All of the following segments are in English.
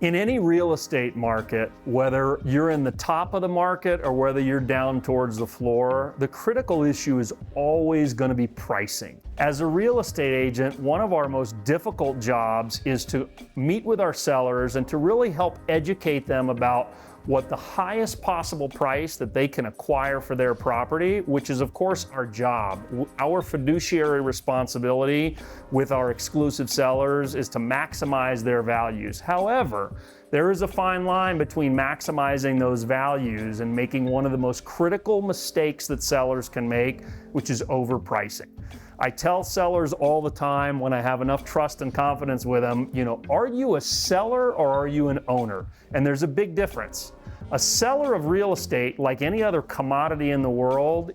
In any real estate market, whether you're in the top of the market or whether you're down towards the floor, the critical issue is always going to be pricing. As a real estate agent, one of our most difficult jobs is to meet with our sellers and to really help educate them about what the highest possible price that they can acquire for their property, which is of course our job. Our fiduciary responsibility with our exclusive sellers is to maximize their values. However, there is a fine line between maximizing those values and making one of the most critical mistakes that sellers can make, which is overpricing. I tell sellers all the time when I have enough trust and confidence with them, are you a seller or are you an owner? And there's a big difference. A seller of real estate, like any other commodity in the world,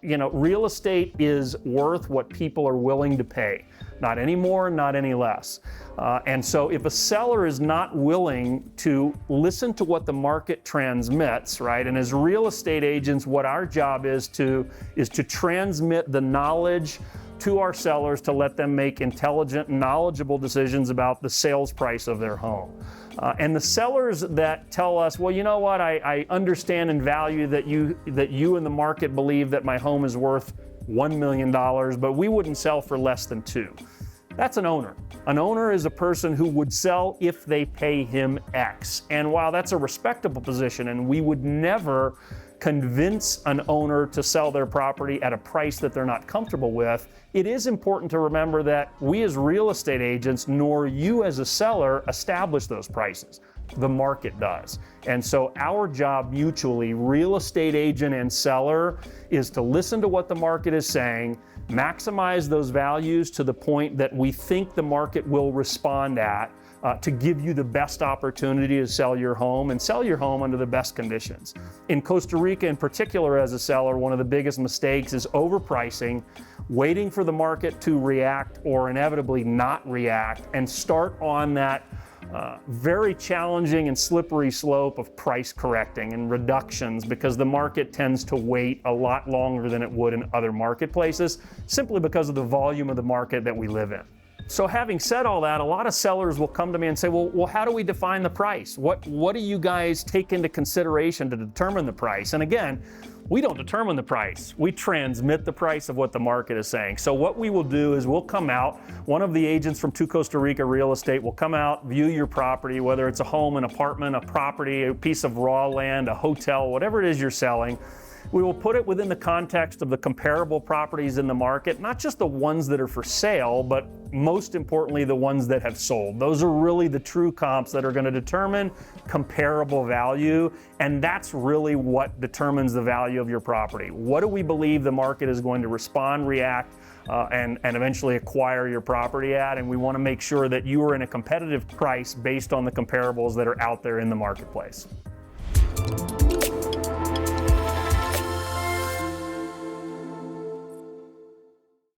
real estate is worth what people are willing to pay. Not any more, not any less. And so if a seller is not willing to listen to what the market transmits, right? And as real estate agents, what our job is to transmit the knowledge to our sellers to let them make intelligent, knowledgeable decisions about the sales price of their home. And the sellers that tell us, well, you know what, I understand and value that you in the market believe that my home is worth $1 million, but we wouldn't sell for less than $2 million. That's an owner. An owner is a person who would sell if they pay him X. And while that's a respectable position, and we would never convince an owner to sell their property at a price that they're not comfortable with, it is important to remember that we as real estate agents, nor you as a seller, establish those prices. The market does. And so our job mutually, real estate agent and seller, is to listen to what the market is saying, maximize those values to the point that we think the market will respond at, to give you the best opportunity to sell your home and sell your home under the best conditions. In Costa Rica in particular, as a seller, one of the biggest mistakes is overpricing, waiting for the market to react or inevitably not react, and start on that very challenging and slippery slope of price correcting and reductions, because the market tends to wait a lot longer than it would in other marketplaces, simply because of the volume of the market that we live in. So having said all that, a lot of sellers will come to me and say, well, how do we define the price? What do you guys take into consideration to determine the price? And again, we don't determine the price. We transmit the price of what the market is saying. So what we will do is we'll come out, one of the agents from Costa Rica Real Estate will come out, view your property, whether it's a home, an apartment, a property, a piece of raw land, a hotel, whatever it is you're selling. We will put it within the context of the comparable properties in the market, not just the ones that are for sale, but most importantly, the ones that have sold. Those are really the true comps that are going to determine comparable value, and that's really what determines the value of your property. What do we believe the market is going to respond, react, and eventually acquire your property at? And we want to make sure that you are in a competitive price based on the comparables that are out there in the marketplace.